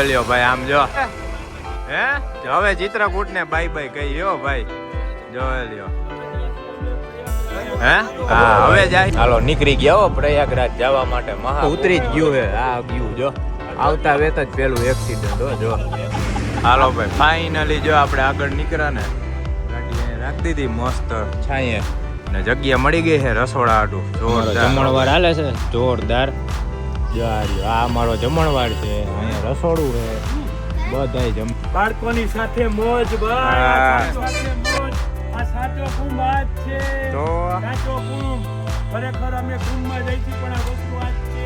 લ્યો ભાઈ આમ જો હે હવે ચિત્રકૂટ ને બાય બાય કહી લ્યો ભાઈ જોઈ લ્યો હે હા હવે જાય હાલો નીકળી ગયા હો પ્રયાગરાજ જવા માટે મહા ઉતરી જ ગયું હે આ ગયું જો આવતા વેત જ પેલું એક્સિડન્ટ હો જો હાલો ભાઈ ફાઇનલી જો આપણે આગળ નીકળ્યા ને ગાડી રાખી દીધી મસ્ત છાંયે ને જગ્યા મળી ગઈ છે રસોડા આટું જોરદાર જમણવાર હાલે છે જોરદાર જો આ અમારો જમણવાર છે અહીંયા રસોડું છે બધાય જમ બાળકોની સાથે મોજ ભાઈ સાથે મોજ આ સાચો કુંભ આજ છે તો સાચો કુંભ ખરેખર અમે કુંભમાં જઈ છીએ પણ આ વસ્તુ આજ છે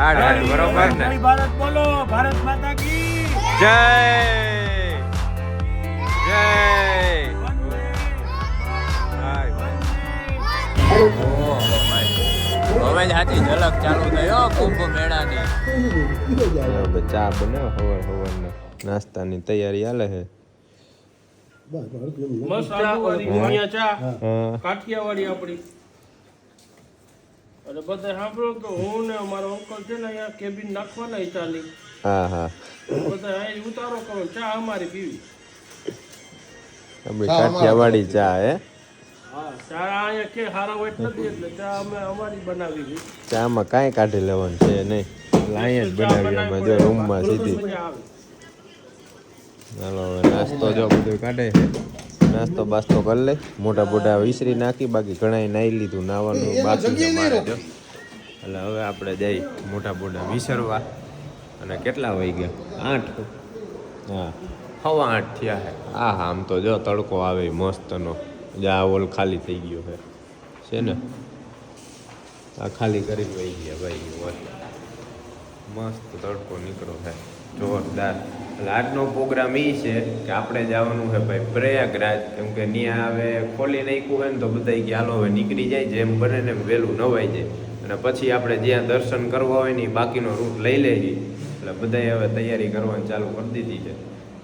આ બરોબર ને ભારત બોલો ભારત માતા કી જય જય હવે જ હાથી ઝલક ચાલુ થયો કુંભ મેળાની ચા બને હવાર નાસ્તાની તૈયારી હાલે છે મસ્ત ચા વાળી ચા કાઠિયાવાડી આપણી અને બધા સાંભળો તો હું ને મારો અંકલ છે ને અહીંયા કેબિન નાખવાના ચાલી હા હા બધા અહીં ઉતારો કરો ચા અમારી પીવી આપણી કાઠિયાવાડી ચા હે હા ચા અહીંયા કે હારા વેટ નથી એટલે ચા અમે અમારી બનાવી છે ચામાં કાંઈ કાઢી લેવાનું છે નહીં અહીંયા જ બનાવી અમે જો રૂમમાં સીધી ચાલો હવે નાસ્તો જો બધું કાઢે છે નાસ્તો બાસ્તો કરી લે મોટા મોટા વિસરી નાખી બાકી ઘણા નાઈ લીધું નાવાનું બાકી છે મારે જો એટલે હવે આપણે જઈ મોટા મોટા વિસરવા અને કેટલા વાગી ગયા 8 હા 8:15 થયા છે હા આમ તો જો તડકો આવે મસ્તનો જા ઓલ ખાલી થઈ ગયો છે ને આ ખાલી કરીને વહી ગયા ભાઈ મસ્ત તડકો નીકળો છે જોરદાર એટલે આજનો પ્રોગ્રામ એ છે કે આપણે જવાનું છે ભાઈ પ્રયાગરાજ કેમ કે ત્યાં હવે ખોલી નાખ્યું હોય ને તો બધા કે હાલો હવે નીકળી જાય જેમ બને ને વહેલું નવાઈ જાય અને પછી આપણે જ્યાં દર્શન કરવા હોય ને બાકીનો રૂટ લઈ લઈએ એટલે બધાએ હવે તૈયારી કરવાની ચાલુ કરી દીધી છે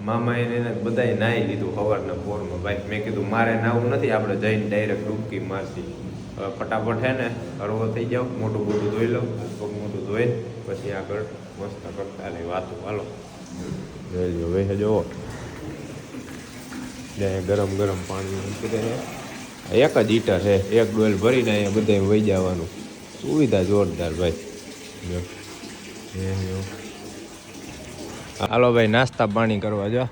મામાએ એને બધાએ નાહી લીધું સવારના પોરમાં ભાઈ મેં કીધું મારે નાવું નથી આપણે જઈને ડાયરેક્ટ ડૂબકી મારશી હવે ફટાફટ હે ને હળવો થઈ જાઓ મોટું મોટું ધોઈ લો પગ મોટું ધોઈને પછી આગળ મસ્ત કરતા લે વાતો હાલો જોઈ લો હવે જોવો ગરમ ગરમ પાણી એક જ હીટર છે એક ડોલ ભરીને અહીંયા બધા વહી જવાનું સુવિધા જોરદાર ભાઈ હાલો ભાઈ નાસ્તા પાણી કરવા જો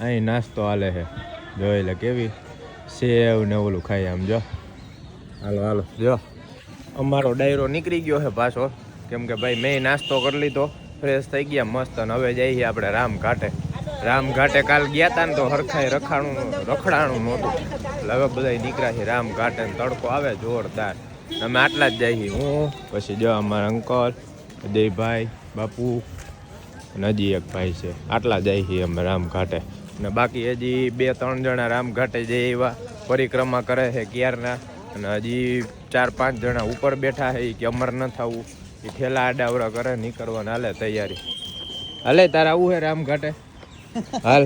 અહીં નાસ્તો હાલે છે જોઈ લે કેવી સેવ ને ઓલું ખાઈ આમ જો હાલો હાલો જો અમારો ડાયરો નીકળી ગયો છે પાછો કેમ કે ભાઈ મેં નાસ્તો કરી લીધો ફ્રેશ થઈ ગયા મસ્ત અને હવે જઈએ આપણે રામઘાટે કાલ ગયા હતા ને તો હરખાઈ રખડાણું નહોતું એટલે હવે બધા નીકળ્યા છે રામઘાટે ને તડકો આવે જોરદાર અમે આટલા જ જઈએ હું પછી જો અમારા અંકલ અજયભાઈ બાપુ અને હજી એક ભાઈ છે આટલા જાય છીએ અમે રામઘાટે અને બાકી હજી 2-3 જણા રામઘાટે જઈ એવા પરિક્રમા કરે છે ક્યારના અને હજી 4-5 જણા ઉપર બેઠા છે કે અમર ન થવું એ ઠેલા આડાવડા કરે નીકળવાના હાલે તૈયારી હાલે તારે આવું છે રામઘાટે હાલ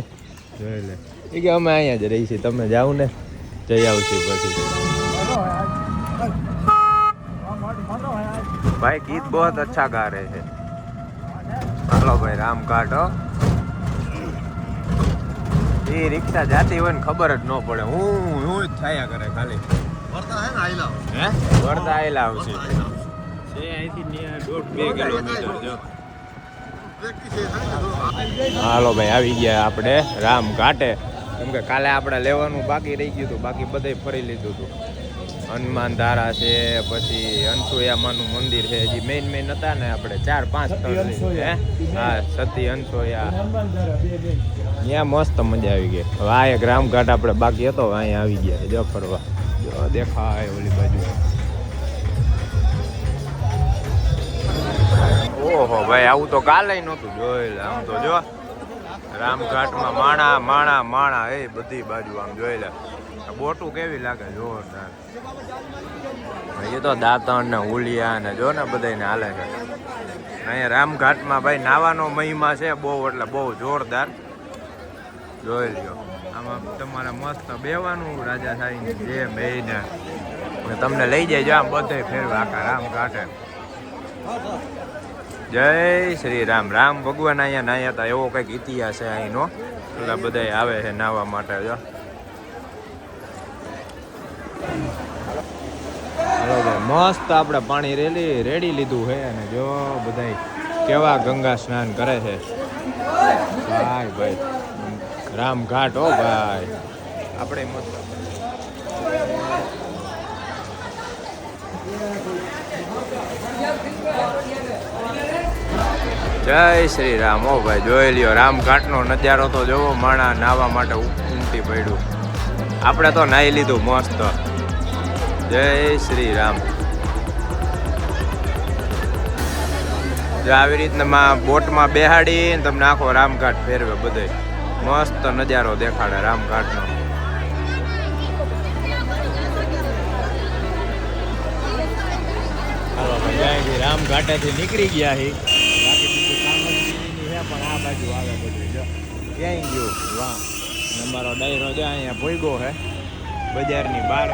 જોઈ લે એ કે અમે અહીંયા જ રહી છીએ તમે જાઓ ને જઈ આવશે પછી ભાઈ ગીત બહુ અચ્છા गा रहे हैं હાલો ભાઈ રામઘાટ હો એ રિક્ષા જાતી હોય ને ખબર જ ન પડે હું જ થયા કરે ખાલી વર્ધા આયલા આવશે છે અહીંથી 1.5-2 કિલોમીટર જો હાલો ભાઈ આવી ગયા આપણે રામઘાટે કેમ કે કાલે આપણે લેવાનું બાકી રહી ગયું હતું બાકી બધે ફરી લીધું હતું હનુમાન ધારા છે પછી અનસુયામાનું મંદિર છે હજી મેઇન હતા ને આપણે 4-5 સ્થળ હે હા સતી અનસુયા ત્યાં મસ્ત મજા આવી ગઈ હવે આ એક રામઘાટ આપણે બાકી હતો અહીંયા આવી ગયા જો ફરવા જો દેખાય ઓલી બાજુ ઓહો ભાઈ આવું તો કાલે નહોતું જોઈ લે આમ તો જો રામઘાટમાં માણા એ બધી બાજુ આમ જોઈ લે બોટું કેવી લાગે જોરદાર એ તો દાંતણ ને ઉલિયા ને જો ને બધાને હાલે છે અહીંયા રામઘાટમાં ભાઈ નાવાનો મહિમા છે બહુ એટલે બહુ જોરદાર જોઈ લ્યો આમાં તમારે મસ્ત બેવાનું રાજા સાહેબ જે બેને તમને લઈ જાય આમ બધે ફેરવા આખા રામઘાટે જય શ્રી રામ. રામ ભગવાન અહીંયા નાહ્યા હતા એવો કંઈક ઇતિહાસ છે અહીંનો. એટલે બધા આવે છે નાહવા માટે. જો હાલો ભાઈ, મસ્ત આપણે પાણી રેડી લીધું છે અને જો બધા કેવા ગંગા સ્નાન કરે છે ભાઈ. ભાઈ રામઘાટ હો ભાઈ, આપણે મસ્ત. જય શ્રી રામ. હો ભાઈ, જોઈ લ્યો રામઘાટનો નજારો તો જોવો. માણા નાહવા માટે ઉમટી પડ્યું. આપણે તો નાહી લીધું મસ્ત. જય શ્રી રામ. જો આવી રીતના બોટમાં બેહાડીને તમને આખો રામઘાટ ફેરવે. બધે મસ્ત નજારો દેખાડે રામઘાટનો. હાલો ભાઈ, રામઘાટેથી નીકળી ગયા હી. બાકી બીજું કામ જ છે પણ આ બાજુ આવે બધું. જો ક્યાંય ગયું વાહ. અમારો ડાયરો જો અહીંયા ભોયગો છે બજારની બહાર.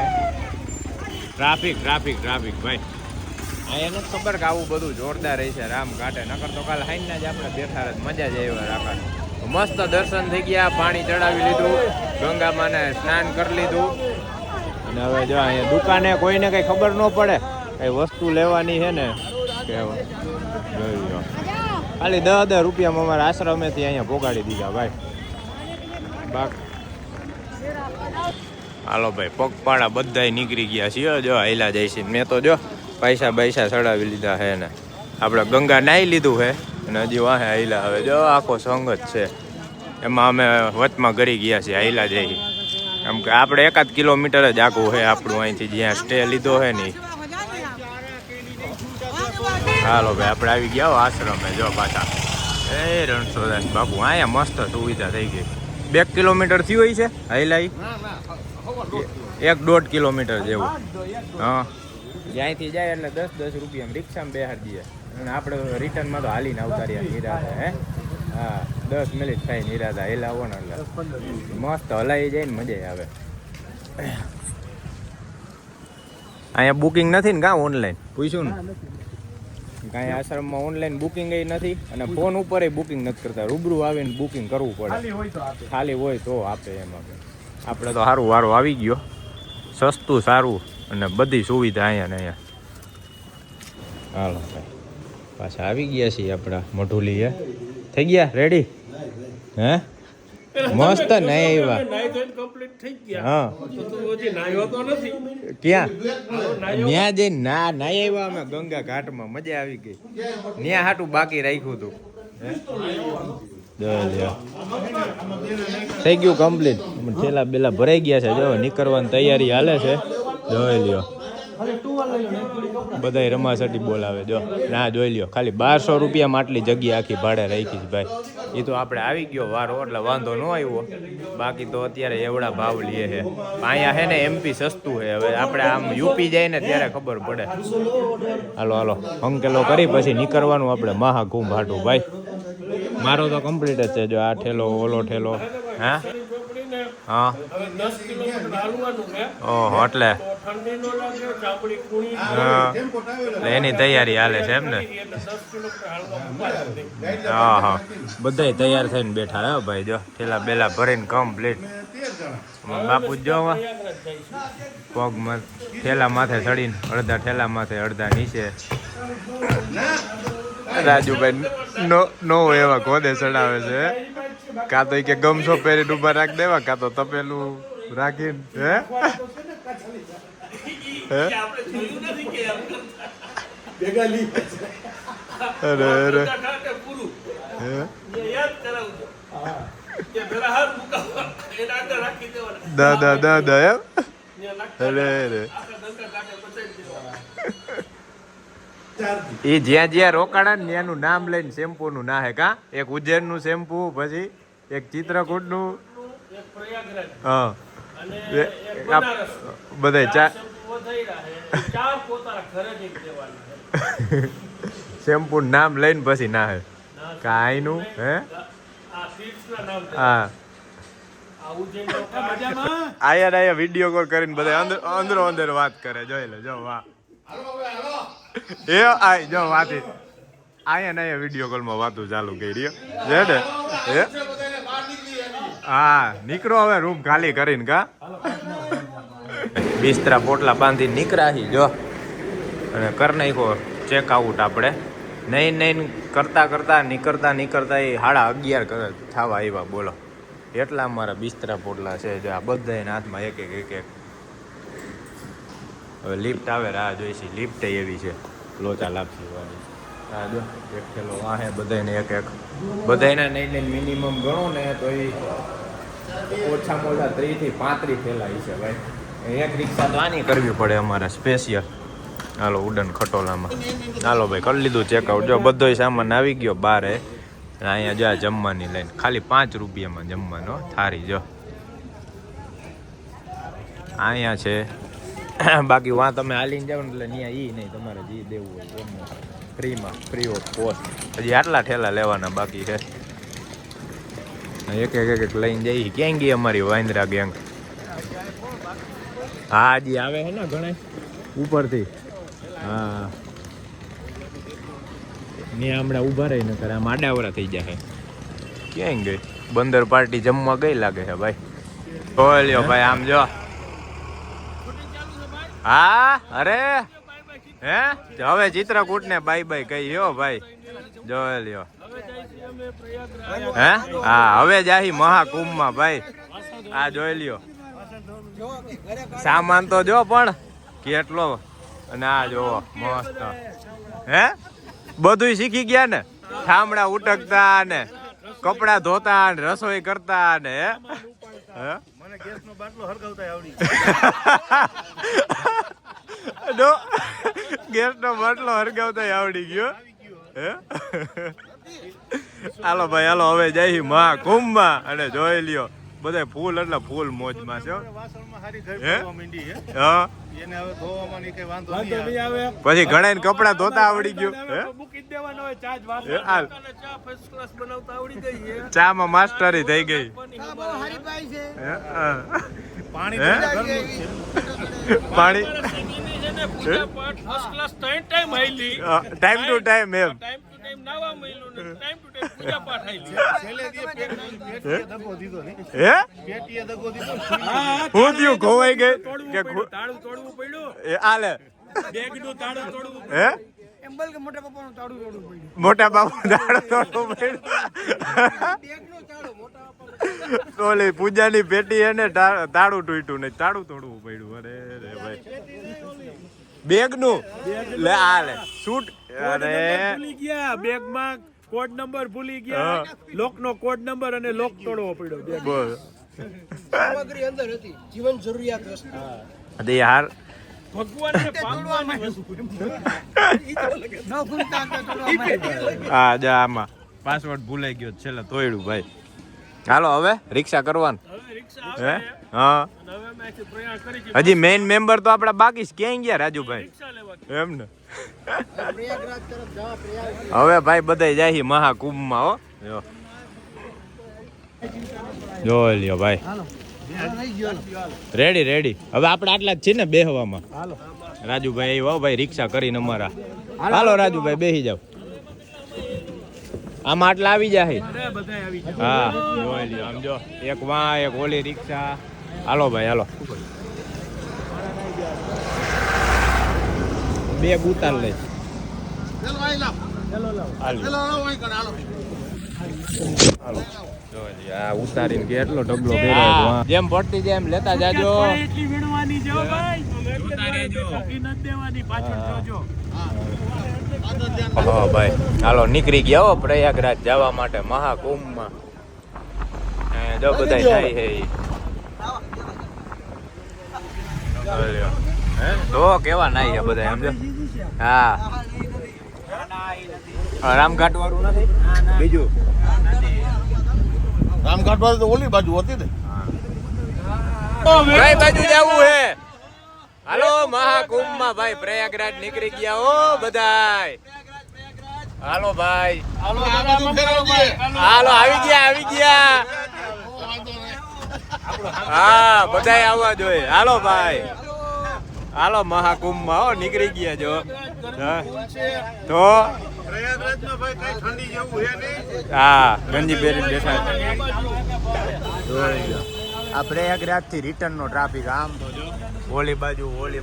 ટ્રાફિક ભાઈ. અહીંયા નથી ખબર કે આવું બધું જોરદાર રહી છે રામઘાટે. નકર તો કાલ હાઈના જ આપણે બેઠા જ મજા જ આવ્યા રાખા. મસ્ત દર્શન થઈ ગયા, પાણી ચડાવી લીધું, ગંગામાને સ્નાન કરી લીધું. અને હવે જો અહીંયા દુકાને કોઈને કંઈ ખબર ન પડે કઈ વસ્તુ લેવાની છે ને કે જોઈ લો. ખાલી 10 રૂપિયામાં અમારા આશ્રમેથી અહીંયા પોગાડી દીધા ભાઈ. હાલો ભાઈ, પગપાળા બધાય નીકળી ગયા છીએ. જો હાઈલા જાય છે. મેં તો જો પૈસા ચડાવી લીધા છે ને આપણે ગંગા નાહી લીધું છે અને હજી વાહે હાઈલા. હવે જો આખો સંગ જ છે એમાં અમે વચમાં ગરી ગયા છીએ. હાઈલા જઈ એમ કે આપણે 1 કિલોમીટર જ આખું છે આપણું અહીંથી જ્યાં સ્ટે લીધો છે ને. હાલો ભાઈ, આપણે આવી ગયા આશ્રમે. જો પાછા એ રણછોડદાસ બાપુ અહીંયા મસ્ત સુવિધા થઈ ગઈ. 2 કિલોમીટર થયું હોય છે હાઈલા, 1-1.5 કિલોમીટર જેવું. હા, જ્યાંથી જાય એટલે 10 રૂપિયા રિક્ષામાં બેહાડી દઈએ અને આપણે રિટર્નમાં તો હાલીને આવતા રહ્યા નિરાતે. હે હા, 10 મિનિટ થાય નિરાતે હેલા આવો ને એટલે મસ્ત હલાઈ જાય ને મજા આવે. અહીંયા બુકિંગ નથી ને કાં ઓનલાઈન પૂછ્યું ને કાંઈ આશ્રમમાં ઓનલાઈન બુકિંગ નથી અને ફોન ઉપર બુકિંગ નથી કરતા. રૂબરૂ આવીને બુકિંગ કરવું પડે. ખાલી હોય તો આપે એમ. આપણે તો સારું વારો આવી ગયો, સસ્તું સારું અને બધી સુવિધા અહીંયા ને અહીંયા. હાલો ભાઈ, પાછા આવી ગયા છીએ આપણા મઢુલી. થઈ ગયા રેડી? હે મસ્ત નહીં આવ્યા. હા ક્યાં ન્યા જઈને નાઈ આવ્યા અમે ગંગા ઘાટમાં. મજા આવી ગઈ. ન્યા હાટું બાકી રાખ્યું હતું. થઈ ગયું કમ્પ્લીટ. થેલા બેલા ભરાઈ ગયા છે. જો નીકળવાની તૈયારી હાલે છે. જોઈ લ્યો બધા રમાસટી બોલાવે. જો ના જોઈ લ્યો, ખાલી 1200 રૂપિયામાં આટલી જગ્યા આખી ભાડે રાખી છે ભાઈ. એ તો આપણે આવી ગયો વારો એટલે વાંધો ન આવ્યો. બાકી તો અત્યારે એવડા ભાવ લે છે અહીંયા. છે ને એમપી સસ્તું છે. હવે આપણે આમ યુપી જાય ને ત્યારે ખબર પડે. હાલો અંકેલો કરી પછી નીકળવાનું આપણે મહાકુંભ હાટું ભાઈ. મારો તો કમ્પ્લીટ જ છે. જો આ ઠેલો ઓલો ઠેલો. હા હા ઓહો, એટલે એની તૈયારી હાલે છે એમ ને. હા હા, બધા તૈયાર થઈને બેઠા હે ભાઈ. જો ઠેલા બેલા ભરીને કમ્પ્લીટ. બાપુ જો પગ ઠેલા માથે ચડીને અડધા ઠેલા માથે અડધા નીચે. રાજુભાઈ નો એવા ગોદે ચડાવે છે. કાં તો કે ગમસો પહેરીને ઉભા રાખી દેવા, કાં તો તપેલું રાખીને. હે અરે અરે દાદા એમ. અરે અરે એ જ્યાં રોકાણા ને એનું નામ લઈને શેમ્પુ નું ના હે કા. એક ઉજ્જૈન નું શેમ્પુ, પછી એક ચિત્રકૂટ નું, હા બધા શેમ્પુ નામ લઈને પછી ના હે કાંઈ નું. હે હા આયા વિડીયો કોલ કરીને બધા અંદર વાત કરે. જોઈ લો જો વાહ. એ આય જો વાત આયા ને વિડીયો કોલમાં વાતો ચાલુ કરી છે ને હે હા નીકળો હવે રૂમ ખાલી કરીને કા બિસ્તરા પોટલા બાંધી નીકળાહી જો અને કર નાખો ચેકઆઉટ આપણે નહીં કરતા નીકળતા એ 11:30 થવા આવ્યા બોલો એટલા અમારા બિસ્તરા પોટલા છે જો આ બધાના હાથમાં એક હવે લિફ્ટ આવે રાહ જોઈશી લિફ્ટ એવી છે લોચા લાપસી વાળી આ જો એક થેલો વાહે બધાને એક બધાના નહીં મિનિમમ ગણો ને તો એ ઓછામાં ઓછા 30 થી 35 થેલા છે ભાઈ એક રિક્ષા તો આની કરવી પડે અમારે સ્પેશિયલ હાલો ઉડન ખટોલામાં હાલો ભાઈ કરી લીધું ચેકઆઉટ જો બધોય સામાન આવી ગયો બારે અહીંયા જો જમવાની લઈને ખાલી 5 રૂપિયામાં જમવાનો થારી જો અહીંયા છે બાકી વાં તમે હાલીને જાવ ને એટલે ત્યાં નહીં તમારે જે દેવું હોય એમને ફ્રી ઓફ કોસ્ટ હજી આટલા ઠેલા લેવાના બાકી છે એક લઈને જઈએ ક્યાં ગઈ અમારી વાંદરા ગેંગ હા હજી આવે છે ને ઘણા ઉપરથી હા ને હમણાં ઊભા રહી ને કરે આમ આડાવરા થઈ જાય ક્યાં ગઈ બંદર પાર્ટી જમવા ગઈ લાગે છે ભાઈ બોલ્યો ભાઈ આમ જો હા અરે હે હવે ચિત્રકૂટ ને બાય કહી હો ભાઈ જોઈ લ્યો હે હા હવે જાહી મહાકુંભમાં ભાઈ આ જોઈ લ્યો સામાન તો જો પણ કેટલો અને આ જોવો મસ્ત હે બધું શીખી ગયા ને ઠામડા ઉટકતા ને કપડા ધોતા ને રસોઈ કરતા ને હે મને ગેસનો બાટલો હરગાવતા આવડી ગેસનો બાટલો હરગાવતા આવડી ગયો હે હાલો ભાઈ હાલો હવે જઈ મહાકુંભમાં અને જોઈ લ્યો બધા ફૂલ એટલે ફૂલ મોજમાં છે પછી ઘણા કપડા ધોતા આવડી ગયું ચા માં માસ્ટરી થઈ ગઈ પાણી ટાઈમ ટુ ટાઈમ એમ હું થયું ખોવાઈ ગઈ કે મોટા બાપુ તાળું તોડવું પડ્યું ઓલી પૂજાની પેટી એને તાળું તૂટ્યું ને તાળું તોડવું પડ્યું અરે રે ભાઈ બેગ નું લે આ લે શૂટ અરે ભૂલી ગયા બેગ માં કોડ નંબર ભૂલી ગયા લોક નો કોડ નંબર અને લોક તોડવો પડ્યો બોલ સામગ્રી અંદર હતી જીવન જરૂરિયાત વસ્તુ અરે યાર ભગવાનને પામવાની વસ્તુ ન ભૂલતા હા જા આમાં પાસવર્ડ ભૂલાઈ ગયો છેલ્લે તોડ્યું ભાઈ હાલો હવે રિક્ષા કરવાનું હે હા હજી મેઇન મેમ્બર તો આપડા બાકી છે ક્યાં ગયા રાજુભાઈ એમ ને પ્રયાગરાજ તરફ જવા પ્રયાગ હવે ભાઈ બધા જાય મહાકુંભમાં હો જો લ્યો ભાઈ રેડી હવે આપણે આટલા જ છે ને બેહવામાં રાજુભાઈ આવ્યો ભાઈ રિક્ષા કરીને અમારા હાલો રાજુભાઈ બેસી જાવ આમાં આટલા આવી જાય હા જોઈ લ્યો આમ જો એક વાં એક ઓલી રિક્ષા હાલો ભાઈ હાલો બેગ ઉતાર લે આ ઉતારીને કેટલો ડબલો કર્યો જેમ પડતી જેમ લેતા જાજો એટલી વીણવાની જો ભાઈ ઉતારે જો નથી દેવાની પાછળ જોજો હા ભાઈ હાલો નીકળી ગયા હો પ્રયાગરાજ જવા માટે મહાકુંભમાં જો બધા જાય છે તો કેવા નાઈ છે બધા એમ જો હા રામઘાટ વાળું નથી બીજું રામઘાટ વાળું તો ઓલી બાજુ હતી ને કઈ બાજુ જવું હે હાલો મહાકુંભમાં ભાઈ પ્રયાગરાજ નીકળી ગયા હો બધાય હાલો ભાઈ હાલો આવી ગયા હા બધાય આવવા જોઈએ હાલો ભાઈ હાલો મહાકુંભમાં હો નીકળી ગયા જો હા. તો પ્રયાગરાજમાં ભાઈ કઈ ઠંડી જેવું હે નહીં. હા ગંજી પહેરીને બેઠા આ પ્રયાગરાજ થી રિટર્ન નો ટ્રાફિક આમ તો જો ઓલી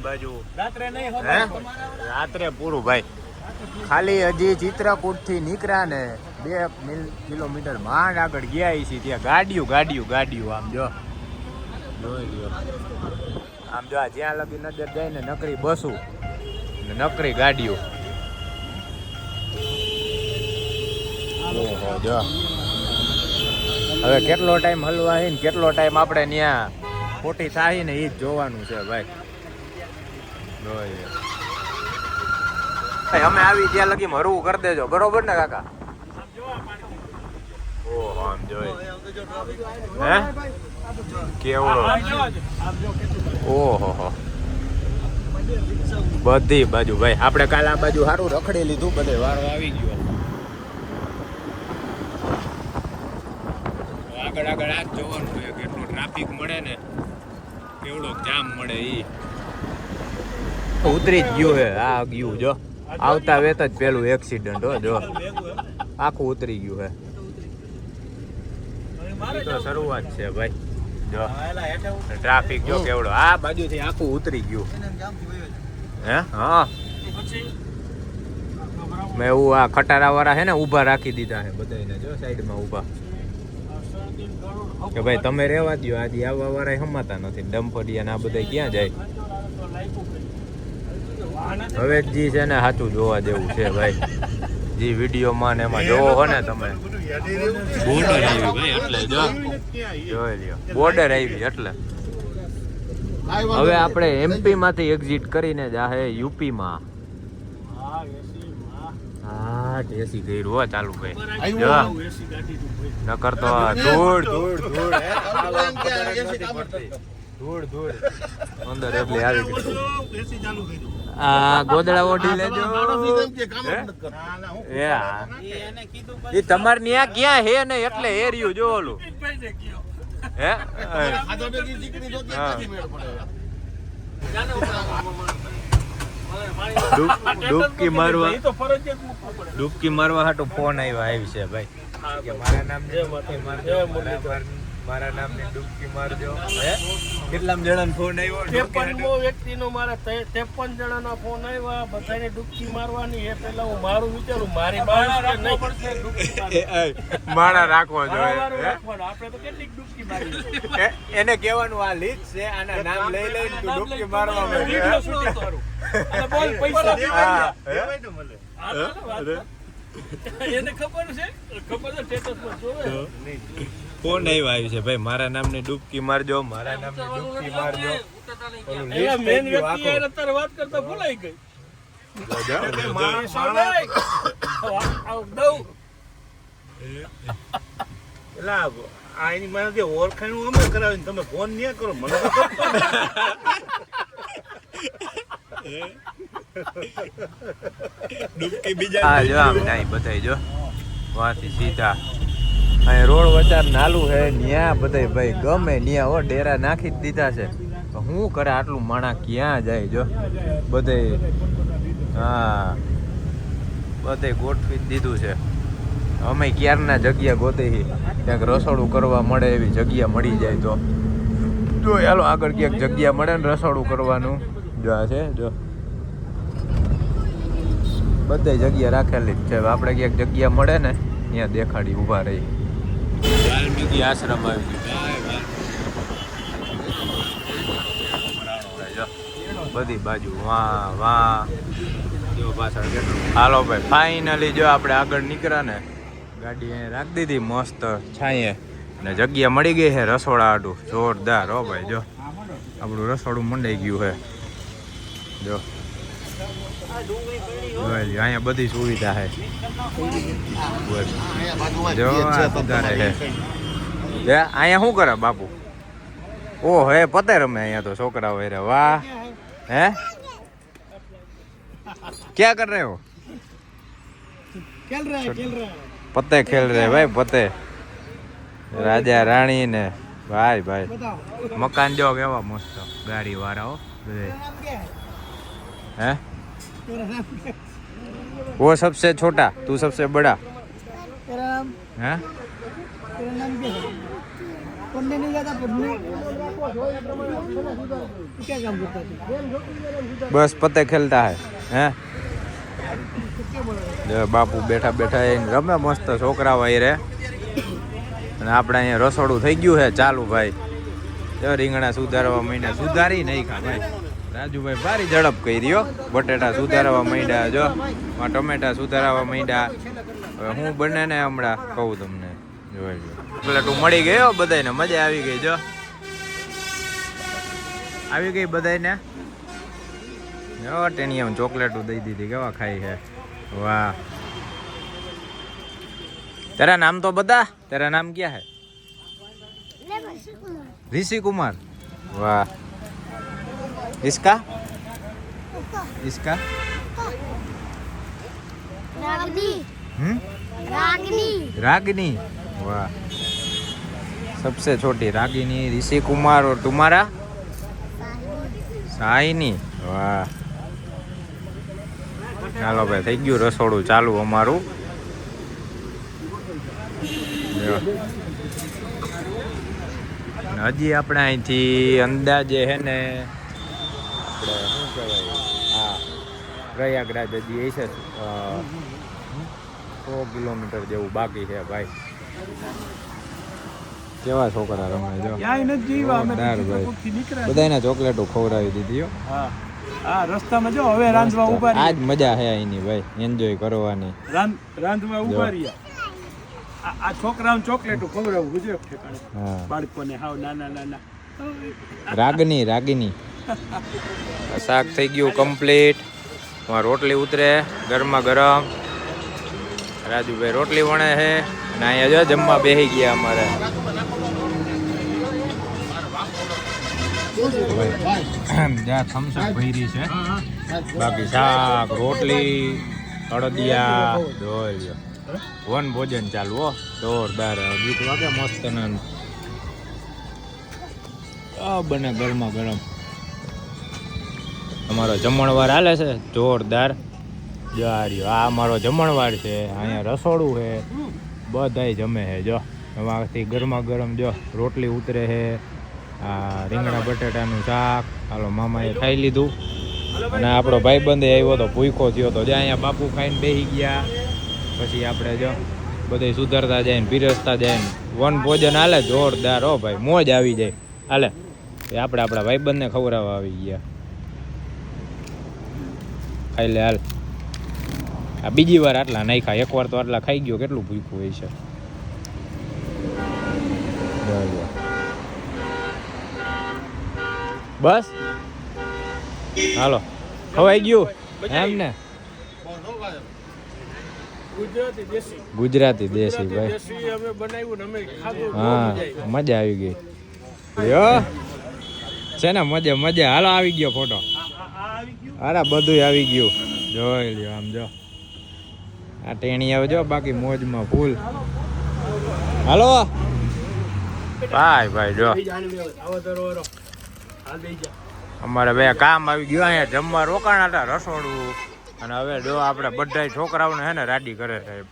બાજુ રાત્રે નહીં હે રાત્રે પૂરું ભાઈ ખાલી હજી ચિત્રકૂટ થી નીકળ્યા ને 2 કિલોમીટર માંડ આગળ ગયા છીએ ત્યાં ગાડીઓ આમ જો જોઈ લ્યો આમ જો આ જ્યાં લગી નજર જાય ને નકરી બસું ને નકરી ગાડીઓ ઓહો જો હવે કેટલો ટાઈમ હલવા હે ને કેટલો ટાઈમ આપણે ત્યાં ખોટી થાય ને એ જ જોવાનું છે ભાઈ જોઈ લ્યો. અમે આવી ત્યાં લગી હરવું કરી દેજો બરોબર ને કાકા ઓહો આમ જોઈ હે કેવડો ઓહો બધી બાજુ ભાઈ આપણે કાલ આ બાજુ સારું રખડી લીધું બધે વારો આવી ગયો આગળ આ જ જોવાનું છે કેટલો ટ્રાફિક મળે ને કેવડો જામ મળે ઈ ઉતરી જ ગયું હે આ ગયું જો આવતા વેત જ પેલું એક્સિડન્ટ હો જો આખું ઉતરી ગયું હે ઈ તો શરૂઆત છે ભાઈ જો ટ્રાફિક જો કેવડો આ બાજુથી આખું ઉતરી ગયું હે હા મેં એવું આ ખટારા વાળા હે ને ઊભા રાખી દીધા હે બધાને જો સાઈડમાં ઊભા કે ભાઈ તમે રહેવા દો આજે આવવા વાળા હમાતા નથી ડમ્પડિયા આ બધા ક્યાં જાય હવે જી છે ને સાચું જોવા જેવું છે ભાઈ જી વિડીયોમાં ને એમાં જોવો હો ને તમે બોર્ડર આવી ભાઈ એટલે જો જોઈ લ્યો બોર્ડર આવી એટલે હવે આપણે એમપી માંથી એક્ઝિટ કરીને જાહે યુપી માં હા એસી કર્યું હો ચાલુ ભાઈ જો નકર તો ધૂળ અંદર એટલે આવી ગઈ આ ગોદડા ઓઢી લેજો એ તમારે ન્યા ક્યાં હે ને એટલે એરિયું જો ઓલું હે ડૂબકી મારવા હાટું ફોન આવી છે ભાઈ કે મારા નામ મારા નામની ડૂબકી મારજો હે કેટલા જણાનો ફોન આવ્યો 53મો વ્યક્તિનો મારા 53 જણાના ફોન આવ્યા બધાને ડૂબકી મારવાની એ પહેલા હું મારું વિચારું મારી મારા રાખવો જોઈએ આપણે તો કેટલીક ડૂબકી મારી એને કહેવાનું આ લીક છે આના નામ લઈ લઈને તું ડૂબકી મારવા વિડિયો શૂટિંગ કરું અને બોલ પૈસા એને ખબર છે સ્ટેટસ પર જોવે ફોન આવ્યો છે ભાઈ મારા નામની ડૂબકી મારજો મારા નામની ડૂબકી મારજો એ મેન વ્યક્તિ અત્યારે વાત કરતા ભૂલાઈ ગઈ આની મને જે ઓળખાણ અમે કરાવીને તમે ફોન નહીં કરો મને તો ડૂબકી બીજા હા જો આમ નહીં બતાઈ જો વાથી સીધા અહીં રોડ વચાર નાલું હે ન્યા બધાય ભાઈ ગમે ન્યા હો ડેરા નાખી જ દીધા છે તો શું કરે આટલું માણા ક્યાં જાય જો બધે હા બધે ગોઠવી જ દીધું છે અમે ક્યારના જગ્યા ગોતી ક્યાંક રસોડું કરવા મળે એવી જગ્યા મળી જાય તો જો હાલો આગળ ક્યાંક જગ્યા મળે ને રસોડું કરવાનું જો આ છે જો બધે જગ્યા રાખેલી જ છે આપણે ક્યાંક જગ્યા મળે ને ત્યાં દેખાડી ઊભા રહી વાલ્મીકી આશ્રમ આવી ગયું બધી બાજુ વાહ જો પાછળ કેટલું હાલો ભાઈ ફાઇનલી જો આપણે આગળ નીકળ્યા ને ગાડી અહીંયા રાખી દીધી મસ્ત છાંયે ને જગ્યા મળી ગઈ છે રસોડા આડું જોરદાર હો ભાઈ જો આપણું રસોડું મંડાઈ ગયું છે જો અહીંયા બધી સુવિધા છે જો સુધારે છે અહીંયા શું કરે બાપુ ઓ હે પતે રમે અહીંયા તો છોકરાઓ રે વાહ હે क्या कर रहे हो ખેલ રહા पत्ते खेल रहे भाई पत्ते राजा रानी ने भाई भाई मकान जो केवा मस्त गाड़ी वाળાઓ हैं? वो सबसे छोटा, तू सबसे बड़ा। हैं? पढ़ने नहीं जाता, पढ़ने क्या काम करता है? बस पत्ते खेलता है हैं? જો બાપુ બેઠા બેઠા એ રમે મસ્ત છોકરા ભાઈ રે. અને આપણે અહીંયા રસોડું થઈ ગયું છે ચાલુ ભાઈ. જો રીંગણા સુધારવા માંડ્યા, સુધારી નહીં ખા ભાઈ. રાજુભાઈ ભારી ઝડપ કરી હો. બટેટા સુધારવા માંડ્યા, જો ટમેટા સુધારવા માંડ્યા. હવે હું બને ને હમણાં કહું તમને. જોઈ લો ચોકલેટું મળી ગયો બધાને, મજા આવી ગઈ. જો આવી ગઈ બધાને. જો ટેનિયમ ચોકલેટું દઈ દીધી, કેવા ખાઈ છે. वाह, तेरा नाम तो बता, तेरा नाम क्या है? ऋषि कुमार. वाह, इसका इसका रागिनी. वाह, सबसे छोटी रागिनी, ऋषि कुमार. और तुम्हारा? साहिनी. वाह, ચાલો ભાઈ થઈ ગયું રસોડું ચાલુ અમારું. હજી આપણે અહીંથી અંદાજે હે ને આપણે શું કહેવાય, હા પ્રયાગરાજ હજી છે 100 કિલોમીટર જેવું બાકી છે ભાઈ. કેવા છોકરા રમે જો, બધાને ચોકલેટો ખવડાવી દીધી હો. હા રસ્તામાં જો હવે રાંધવા ઉભા રહ્યા. આજ મજા છે અહીંની ભાઈ, એન્જોય કરવાની. રાંધવા ઉભા રહ્યા. આ છોકરાઓને ચોકલેટો ખવડાવું ગુજરાત ઠેકાણે. બાળકોને હાવ નાના નાના. રાગની શાક થઈ ગયું કમ્પ્લીટ. રોટલી ઉતરે ગરમા ગરમ. રાજુભાઈ રોટલી વણે છે અને અહીંયા જો જમવા બેસી ગયા અમારે. જ્યાં થમ્સઅપ ભરી છે, બાકી શાક રોટલી અડદિયા ડોલ વન ભોજન ચાલુ હો. જોરદાર ગીત વાગે મસ્ત ને બને ગરમા ગરમ. અમારો જમણવાર હાલે છે જોરદાર. જો આ અમારો જમણવાર છે, અહીંયા રસોડું છે, બધાય જમે છે. જો એમાંથી ગરમા ગરમ જો રોટલી ઉતરે છે. આ રીંગણા બટેટાનું શાક હાલો મામાએ ખાઈ લીધું. અને આપણો ભાઈબંધે આવ્યો તો ભૂખો થયો તો, જ્યાં અહીંયા બાપુ ખાઈને બેસી ગયા. પછી આપણે જો બધે સુધરતા જાય ને પીરસતા જાય ને વન ભોજન હાલે જોરદાર હો ભાઈ, મોજ આવી જાય હાલે. એ આપણે આપણા ભાઈબંધને ખવડાવવા આવી ગયા. ખાઈ લે હાલ. આ બીજી વાર આટલા નાખ્યા, એકવાર તો આટલા ખાઈ ગયો, કેટલું ભૂખ્યું હોય છે. બસ હાલો ખવાઈ ગયું એમ ને. ગુજરાતી દેશી ભાઈ. હા મજા આવી ગઈ. લ્યો છે ને મજા. હાલો આવી ગયો ફોટો. અરે બધું આવી ગયું. જોઈ લ્યો આમ જો આ ટેણી આવે જો, બાકી મોજમાં ફૂલ. હાલો ભાઈ જો અમારે બે કામ આવી ગયું. અહીંયા જમવા રોકાણા હતા રસોડું. અને હવે જો આપણે બધા છોકરાઓને હે ને રાડી કરે સાહેબ.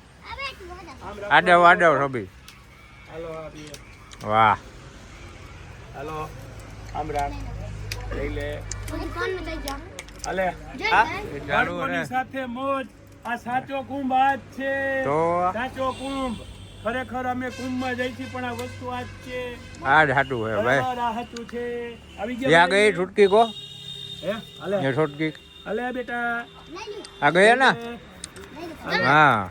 આડવ સભી. વાહ હાલો આમ રાખ લઈ લે. હાલે બાળકોની સાથે મોજ. આ સાચો કુંભ આજ છે. તો સાચો કુંભ ખરેખર અમે કુંભમાં જઈ છીએ, પણ આ વસ્તુ આજ છે. આજ હાટું હે ભાઈ. આ હાચું છે. આવી ગયા ત્યાં ગઈ છૂટકી કો હે. હાલે એ છૂટકી હાલે બેટા આ ગયા ને. હા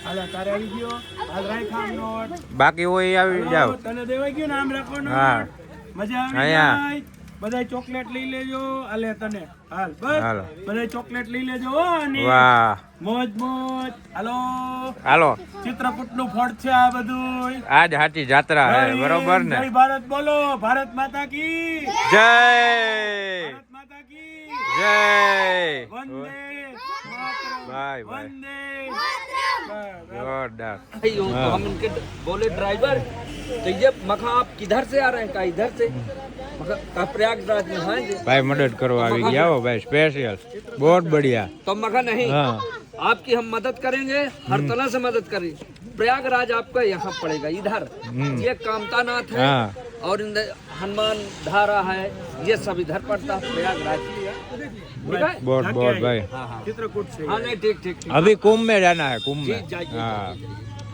હાલે તારે આવી ગયો. હાલ રાખ આમ નોટ. બાકી હોય આવી જાવ. તને દેવાઈ ગયું ને આમ રાખવાનું. હા મજા આવી અહીંયા. જાય. બધા ચોકલેટ લઈ લેજો. હાલે તને હાલ બસ હાલો. બધા ચોકલેટ લઈ લેજો હો. અને વાહ મોજ હાલો. હાલો ચિત્રકૂટ નું ફળ છે આ બધું. આજ હાચી જાત્રા હે બરોબર ને. જય ભારત બોલો. ભારત માતા કી જય ભારત માતા કી જય. વંદે બાય બાય. વંદે जोरदार। तो हम उनके बोले ड्राइवर तो ये मखा आप किधर से आ रहे हैं? कहा इधर से। मगर प्रयागराज में खाएंगे ભાઈ મદદ કરવા આવી ગયા હો ભાઈ સ્પેશિયલ बहुत बढ़िया तो मगर नहीं हाँ आपकी हम मदद करेंगे हर तरह से मदद करेंगे प्रयागराज आपका यहाँ पड़ेगा इधर ये कामतानाथ है हाँ और हनुमान धारा है ये सब इधर पड़ता है प्रयागराज ठीक है बहुत बहुत भाई चित्रकूट से हाँ नहीं ठीक ठीक ठीक अभी कुंभ में जाना है कुंभ जी में जाइए हाँ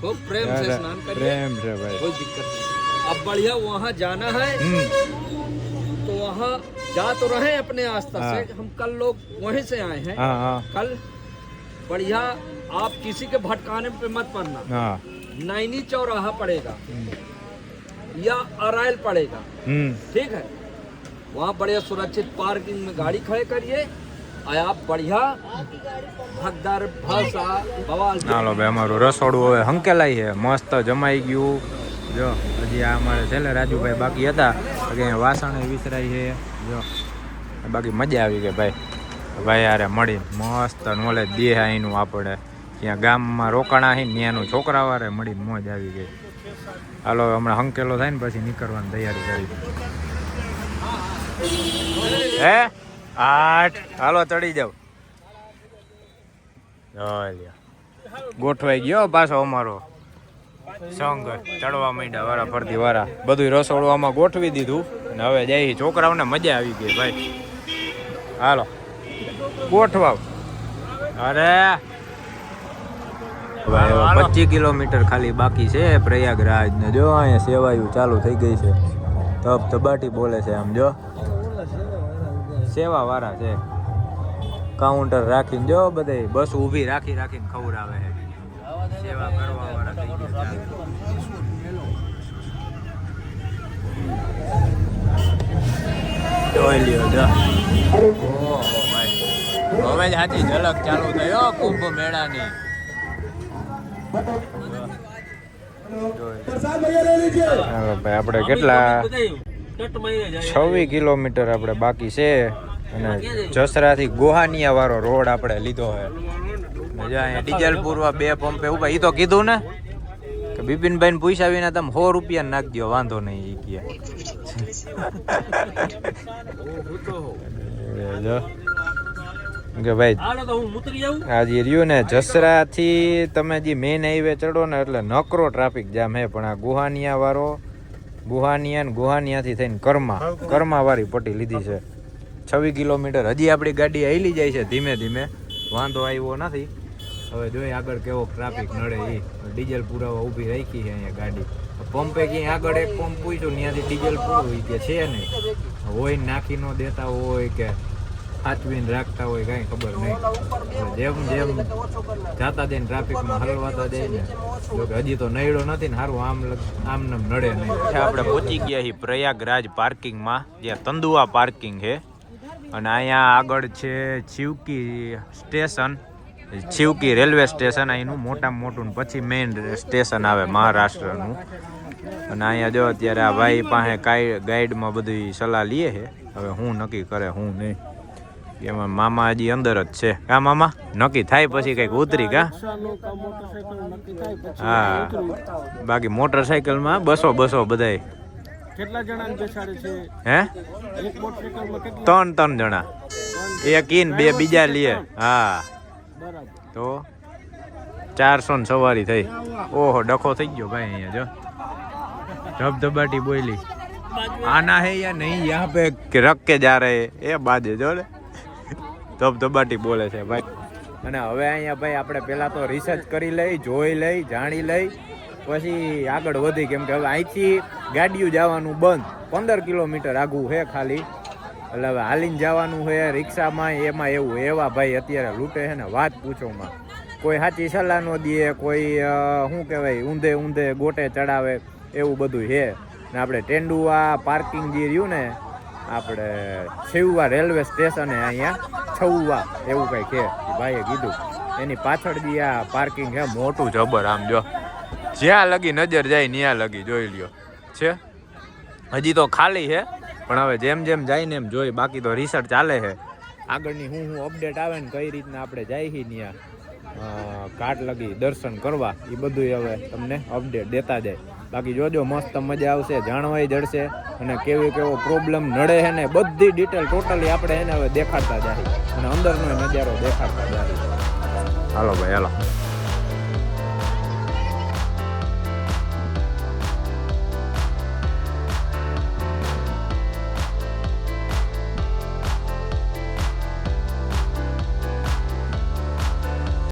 खूब प्रेम से स्नान करिए प्रेम से भाई कोई दिक्कत नहीं अब बढ़िया वहाँ जाना है तो वहाँ जा तो रहे अपने आस्था से हम कल लोग वहीं से आए हैं हाँ हाँ कल बढ़िया आप किसी के भटकाने पे मत पड़ना हाँ नैनी चौराहा पड़ेगा या अराइल पड़ेगा ठीक है वहाँ बढ़िया सुरक्षित पार्किंग में गाड़ी खड़े करिए और आप बढ़िया भगदार भाषा बवाल હાલો ભાઈ અમારું રસોડું હવે હંકેલાઈ છે મસ્ત જમાઈ ગયું જો હજી આ અમારે છેલ્લે રાજુભાઈ બાકી હતા કે વાસણે વિસરાઈ છે જો બાકી મજા આવી ગઈ ભાઈ ભાઈ યારે મળી મસ્ત નોલેજ દે અહીંનું આપણે ત્યાં ગામમાં રોકાણા છે ત્યાંનું છોકરાવારે મળી મોજ આવી ગઈ હાલો હમણાં હંકેલો થાય ને પછી નીકળવાની તૈયારી કરી હે 8 હાલો ચડી જાવ ગોઠવાઈ ગયો પાછો અમારો સંઘ ચડવા માંડ્યા વારા ફરતી વારા બધું રસોડું આમાં ગોઠવી દીધું અને હવે જઈ છોકરાઓને મજા આવી ગઈ ભાઈ હાલો ગોઠવાવ અરે ભાઈ 25 કિલોમીટર ખાલી બાકી છે પ્રયાગરાજ ને જો અહીંયા સેવાયું ચાલુ થઈ ગઈ છે ધબ ધબાટી બોલે છે આમ જો સેવા વાળા છે કાઉન્ટર રાખીને જો બધે બસ ઊભી રાખી રાખીને ખવડાવે છે સેવા કરવા વાળા થઈ ગયા જોઈ લ્યો જો ઓહો ભાઈ હવે જ હાથી ઝલક ચાલુ થયો કુંભ મેળાની હાલો ભાઈ આપણે કેટલા 26 કિલોમીટર આપણે બાકી છે અને જસરાથી ગોહાનિયા વાળો રોડ આપણે લીધો છે જો અહીંયા ડીઝલ પૂરવા 2 પંપે ઉભા ઈ તો કીધું ને કે બિપિનભાઈ ને પૂછ્યા વિના તમે 100 રૂપિયા નાખ દો વાંધો નહીં ઈ કે જો કે ભાઈ આજે રહ્યું ને જસરાથી તમે જે મેઇન હાઈવે ચડો ને એટલે નકરો ટ્રાફિક જામ હે પણ આ ગુહાનિયા વાળો ગુહાનિયા ને ગુહાનિયાથી થઈને કર્મા વાળી પટ્ટી લીધી છે 26 કિલોમીટર હજી આપણી ગાડી હાલી જાય છે ધીમે ધીમે વાંધો આવ્યો નથી હવે જોઈએ આગળ કેવો ટ્રાફિક નડે એ ડીઝલ પુરાવા ઊભી રાખી છે અહીંયા ગાડી પંપે ક્યાંય આગળ એક પંપ પૂછ્યું ત્યાંથી ડીઝલ પૂરું કે છે નહીં હોય નાખી ન દેતા હોય કે સાચવીને રાખતા હોય કાંઈ ખબર નહીં જેમ જેમ જાતા જઈને ટ્રાફિકમાં હલવાતા જાય ને જો કે હજી તો નડ્યો નથી ને સારું આમ નડે નહીં આપણે પહોંચી ગયા છીએ પ્રયાગરાજ પાર્કિંગમાં જ્યાં તંદુઆ પાર્કિંગ છે અને અહીંયા આગળ છે ચીવકી સ્ટેશન ચીવકી રેલવે સ્ટેશન અહીંનું મોટામાં મોટું પછી મેઇન સ્ટેશન આવે મહારાષ્ટ્રનું અને અહીંયા જો અત્યારે આ ભાઈ પાસે ગાઈડમાં બધી સલાહ લે છે હવે હું નક્કી કરે હું નહીં એમાં મામા હજી અંદર જ છે કા મામા નક્કી થાય પછી કંઈક ઉતરી કા હા બાકી મોટરસાઇકલમાં 200 બધાય કેટલા જણાને બેસાડે છે હે એક મોટરસાઇકલમાં કેટલા 3 જણા એક ઈન 2 બીજા લે હા બરાબર તો 400 ની સવારી થઈ ઓહો ડખો થઈ ગયો ભાઈ અહીંયા જો ધબધબાટી બોલી આના હે યા નહીં યહાં पे रख के जा रहे એ બાજે જો ને ધબધબાટી બોલે છે ભાઈ અને હવે અહીંયા ભાઈ આપણે પહેલા તો રિસર્ચ કરી લઈ જોઈ લઈ જાણી લઈ પછી આગળ વધી કેમ કે હવે અહીંથી ગાડીઓ જવાનું બંધ 15 કિલોમીટર આગું છે ખાલી એટલે હવે હાલીને જવાનું છે રિક્ષામાં એમાં એવું એવા ભાઈ અત્યારે લૂંટે છે ને વાત પૂછોમાં કોઈ સાચી સલાહ ન દે કોઈ શું કહેવાય ઊંધે ગોટે ચડાવે એવું બધું છે ને આપણે ટેંડુઆ પાર્કિંગ જે રહ્યું ને આપણે છેવવા રેલવે સ્ટેશને અહીંયા છવ્વા એવું કંઈ છે ભાઈએ કીધું એની પાછળ જે આ પાર્કિંગ છે મોટું જબર આમ જો જ્યાં લગી નજર જાય ત્યાં લગી જોઈ લ્યો છે હજી તો ખાલી છે પણ હવે જેમ જેમ જાય ને એમ જોઈ બાકી તો રિસર્ચ ચાલે છે આગળની હું અપડેટ આવે ને કઈ રીતના આપણે જાય છીએ ત્યાં ઘાટ લગી દર્શન કરવા એ બધું હવે તમને અપડેટ દેતા જાય બાકી જોજો મસ્ત મજા આવશે, જાણવાય જડશે અને કેવો પ્રોબ્લેમ નડે છે ને બધી ડિટેલ ટોટલી આપણે એને હવે દેખાડતા જાય અને અંદરનો નજારો દેખાડતા જાય. હાલો ભાઈ હાલો.